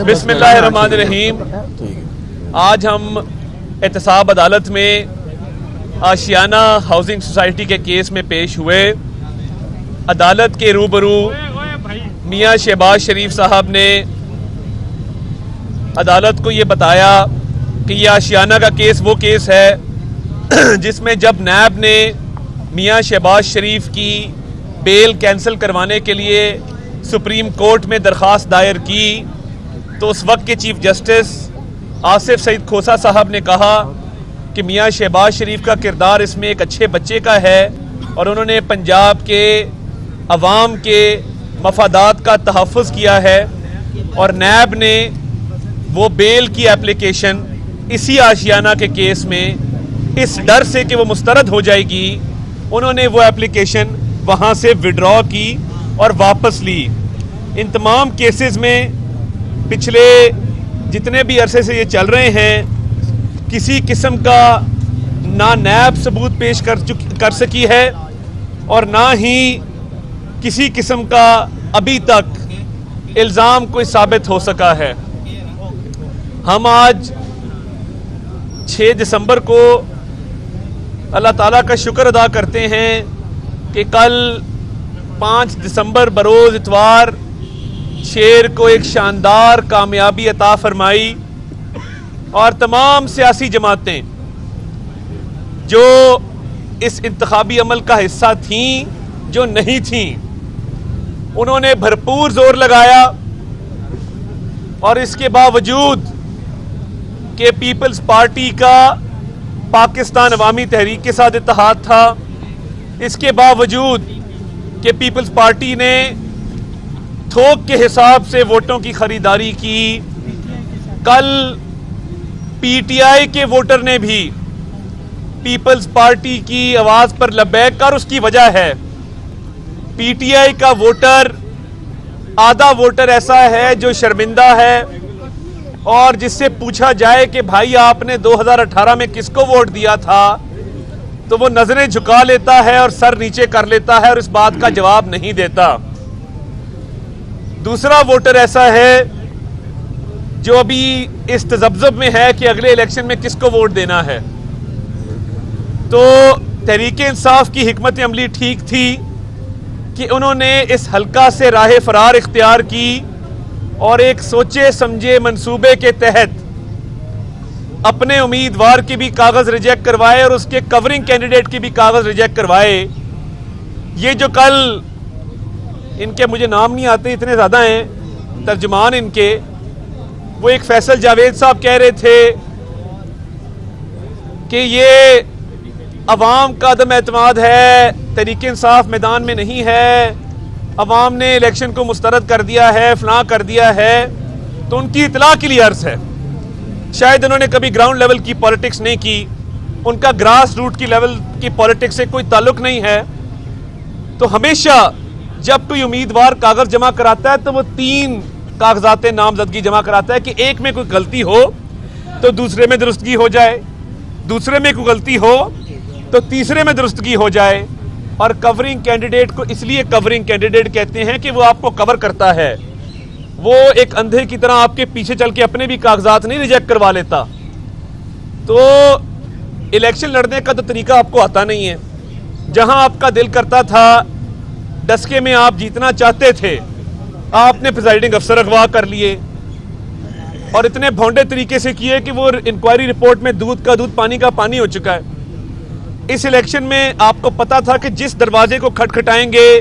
बिस्मिल्लाहिर्रहमानिर्रहीम। आज हम एहतसाब अदालत में आशियाना हाउसिंग सोसाइटी के केस में पेश हुए। अदालत के रूबरू मियां शहबाज शरीफ साहब ने अदालत को ये बताया कि यह आशियाना का केस वो केस है जिसमें जब नैब ने मियां शहबाज शरीफ की बेल कैंसिल करवाने के लिए सुप्रीम कोर्ट में दरख्वास्त दायर की तो उस वक्त के चीफ जस्टिस आसिफ सईद खोसा साहब ने कहा कि मियां शहबाज शरीफ का किरदार इसमें एक अच्छे बच्चे का है और उन्होंने पंजाब के अवाम के मफादात का तहफ़्फ़ुज़ किया है और नैब ने वो बेल की एप्लीकेशन इसी आशियाना के केस में इस डर से कि वो मुस्तरद हो जाएगी उन्होंने वो एप्लीकेशन वहाँ से विड्रॉ की और वापस ली। इन तमाम केसेस में पिछले जितने भी अरसे से ये चल रहे हैं किसी किस्म का ना नैब सबूत पेश कर सकी है और ना ही किसी किस्म का अभी तक इल्ज़ाम कोई साबित हो सका है। हम आज 6 दिसंबर को अल्लाह ताला का शुक्र अदा करते हैं कि कल 5 दिसंबर बरोज़ इतवार शेर को एक शानदार कामयाबी अता फरमाई और तमाम सियासी जमातें जो इस इंतखाबी अमल का हिस्सा थीं जो नहीं थीं उन्होंने भरपूर जोर लगाया और इसके बावजूद कि पीपल्स पार्टी का पाकिस्तान अवामी तहरीक के साथ इत्तेहाद था, इसके बावजूद कि पीपल्स पार्टी ने थोक के हिसाब से वोटों की खरीदारी की, कल पीटीआई के वोटर ने भी पीपल्स पार्टी की आवाज पर लब्बैक कर उसकी वजह है पीटीआई का वोटर आधा वोटर ऐसा है जो शर्मिंदा है और जिससे पूछा जाए कि भाई आपने 2018 में किसको वोट दिया था तो वो नजरें झुका लेता है और सर नीचे कर लेता है और इस बात का जवाब नहीं देता। दूसरा वोटर ऐसा है जो अभी इस तजब्जुब में है कि अगले इलेक्शन में किसको वोट देना है। तो तहरीके इंसाफ की हिकमत अमली ठीक थी कि उन्होंने इस हल्का से राह फरार इख्तियार की और एक सोचे समझे मंसूबे के तहत अपने उम्मीदवार के भी कागज रिजेक्ट करवाए और उसके कवरिंग कैंडिडेट के भी कागज रिजेक्ट करवाए। ये जो कल इनके मुझे नाम नहीं आते इतने ज़्यादा हैं तर्जुमान इनके, वो एक फैसल जावेद साहब कह रहे थे कि ये अवाम का अदम एतमाद है, तहरीके इंसाफ मैदान में नहीं है, अवाम ने इलेक्शन को मुस्तरद कर दिया है, फलां कर दिया है। तो उनकी इतला के लिए अर्ज है, शायद उन्होंने कभी ग्राउंड लेवल की पॉलिटिक्स नहीं की, उनका ग्रास रूट की लेवल की पॉलिटिक्स से कोई ताल्लुक नहीं है। तो हमेशा जब कोई उम्मीदवार कागज जमा कराता है तो वो 3 कागजात नामजदगी जमा कराता है कि एक में कोई गलती हो तो दूसरे में दुरुस्तगी हो जाए, दूसरे में कोई गलती हो तो तीसरे में दुरुस्तगी हो जाए। और कवरिंग कैंडिडेट को इसलिए कवरिंग कैंडिडेट कहते हैं कि वो आपको कवर करता है, वो एक अंधे की तरह आपके पीछे चल के अपने भी कागजात नहीं रिजेक्ट करवा लेता। तो इलेक्शन लड़ने का तो तरीका आपको आता नहीं है। जहां आपका दिल करता था, डस्के में आप जीतना चाहते थे, आपने प्रिजाइडिंग अफसर अगवा कर लिए और इतने भोंडे तरीके से किए कि वो इंक्वायरी रिपोर्ट में दूध का दूध पानी का पानी हो चुका है। इस इलेक्शन में आपको पता था कि जिस दरवाजे को खटखटाएंगे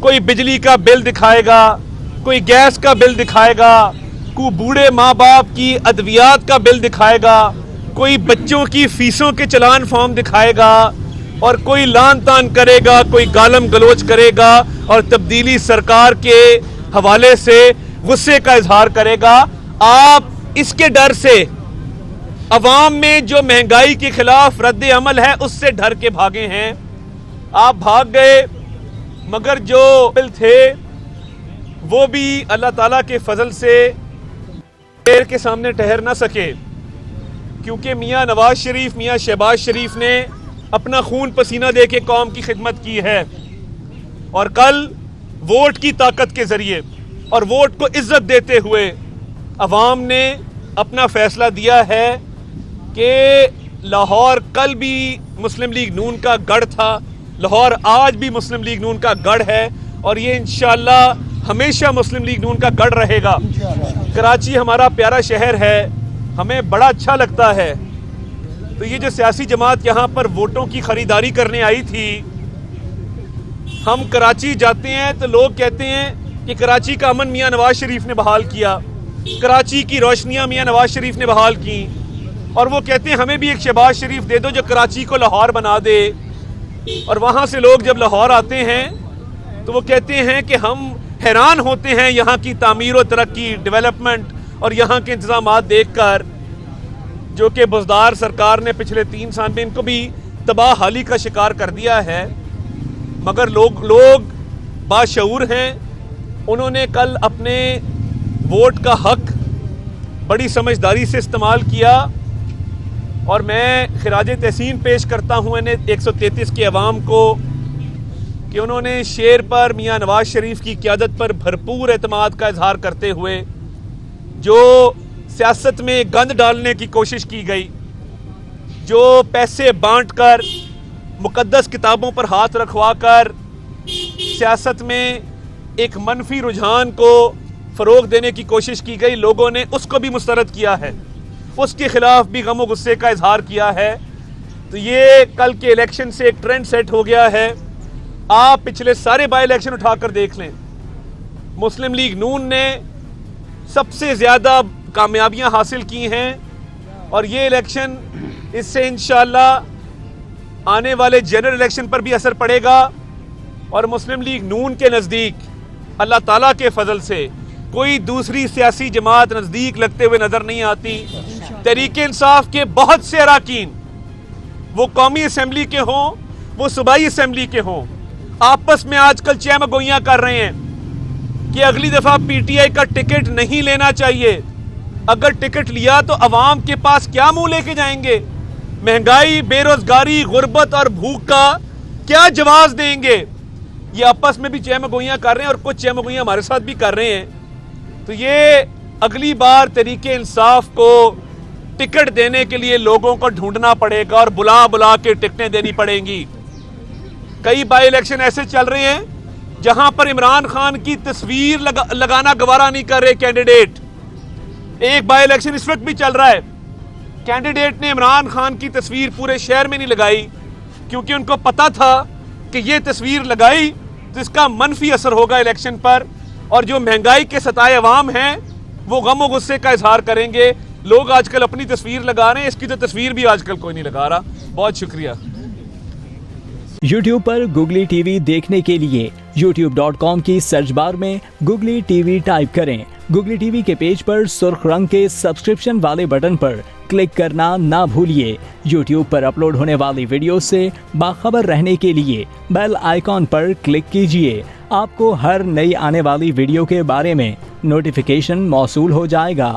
कोई बिजली का बिल दिखाएगा, कोई गैस का बिल दिखाएगा, कोई बूढ़े माँ बाप की अद्वियात का बिल दिखाएगा, कोई बच्चों की फीसों के चलान फॉर्म दिखाएगा और कोई लान तान करेगा, कोई गालम गलोच करेगा और तब्दीली सरकार के हवाले से गुस्से का इजहार करेगा। आप इसके डर से अवाम में जो महंगाई के खिलाफ रद्द अमल है उससे डर के भागे हैं, आप भाग गए। मगर जो बिल थे वो भी अल्लाह ताला के फजल से शेर के सामने ठहर ना सके, क्योंकि मियां नवाज शरीफ, मियां शहबाज शरीफ ने अपना खून पसीना दे के कौम की खिदमत की है और कल वोट की ताकत के जरिए और वोट को इज्जत देते हुए अवाम ने अपना फैसला दिया है कि लाहौर कल भी मुस्लिम लीग नून का गढ़ था, लाहौर आज भी मुस्लिम लीग नून का गढ़ है और ये इंशाअल्लाह हमेशा मुस्लिम लीग नून का गढ़ रहेगा। कराची हमारा प्यारा शहर है, हमें बड़ा अच्छा लगता है। तो ये जो सियासी जमात यहाँ पर वोटों की खरीदारी करने आई थी, हम कराची जाते हैं तो लोग कहते हैं कि कराची का अमन मियाँ नवाज शरीफ ने बहाल किया, कराची की रोशनियाँ मियाँ नवाज शरीफ ने बहाल की, और वो कहते हैं हमें भी एक शहबाज शरीफ दे दो जो कराची को लाहौर बना दे। और वहाँ से लोग जब लाहौर आते हैं तो वो कहते हैं कि हम हैरान होते हैं यहाँ की तामीर व तरक्की, डेवलपमेंट और यहाँ के इंतजामात देखकर, जो कि बुज़दार सरकार ने पिछले 3 साल में इनको भी तबाह हाली का शिकार कर दिया है। मगर लोग बाशऊर हैं, उन्होंने कल अपने वोट का हक बड़ी समझदारी से इस्तेमाल किया और मैं खिराज तहसीन पेश करता हूँ इन्हें 133 के अवाम को कि उन्होंने शेर पर मियाँ नवाज शरीफ की क़यादत पर भरपूर एतमाद का इजहार करते हुए जो सियासत में गंद डालने की कोशिश की गई, जो पैसे बांटकर मुकद्दस किताबों पर हाथ रखवा कर सियासत में एक मनफी रुझान को फ़रोग देने की कोशिश की गई, लोगों ने उसको भी मुस्तरद किया है, उसके खिलाफ भी गम व गुस्से का इजहार किया है। तो ये कल के इलेक्शन से एक ट्रेंड सेट हो गया है। आप पिछले सारे बाई इलेक्शन उठाकर देख लें, मुस्लिम लीग नून ने सबसे ज़्यादा कामयाबियां हासिल की हैं और ये इलेक्शन, इससे इंशाअल्लाह आने वाले जनरल इलेक्शन पर भी असर पड़ेगा। और मुस्लिम लीग नून के नज़दीक अल्लाह ताला के फजल से कोई दूसरी सियासी जमात नज़दीक लगते हुए नज़र नहीं आती। तहरीके इंसाफ के बहुत से अराकीन, वो कौमी असम्बली के हों, वो सूबाई असम्बली के हों, आपस में आजकल चहमगोइयाँ कर रहे हैं कि अगली दफ़ा PTI का टिकट नहीं लेना चाहिए। अगर टिकट लिया तो अवाम के पास क्या मुंह लेके जाएंगे? महंगाई, बेरोजगारी, गुर्बत और भूख का क्या जवाब देंगे? ये आपस में भी चहमगोइयाँ कर रहे हैं और कुछ चहमगोइयाँ हमारे साथ भी कर रहे हैं। तो ये अगली बार तहरीके इंसाफ को टिकट देने के लिए लोगों को ढूंढना पड़ेगा और बुला बुला के टिकटें देनी पड़ेंगी। कई बाई इलेक्शन ऐसे चल रहे हैं जहां पर इमरान खान की तस्वीर लगाना गवारा नहीं कर रहे कैंडिडेट। एक बाई इलेक्शन इस वक्त भी चल रहा है, कैंडिडेट ने इमरान खान की तस्वीर पूरे शहर में नहीं लगाई क्योंकि उनको पता था कि ये तस्वीर लगाई तो इसका मनफी असर होगा इलेक्शन पर, और जो महंगाई के सताए अवाम हैं वो गम व गुस्से का इजहार करेंगे। लोग आजकल अपनी तस्वीर लगा रहे हैं, इसकी तो तस्वीर भी आजकल कोई नहीं लगा रहा। बहुत शुक्रिया। YouTube पर Googly TV देखने के लिए youtube.com की सर्च बार में Googly TV टाइप करें। Googly TV के पेज पर सुर्ख रंग के सब्सक्रिप्शन वाले बटन पर क्लिक करना ना भूलिए। YouTube पर अपलोड होने वाली वीडियो से बाखबर रहने के लिए बेल आइकॉन पर क्लिक कीजिए। आपको हर नई आने वाली वीडियो के बारे में नोटिफिकेशन मौसूल हो जाएगा।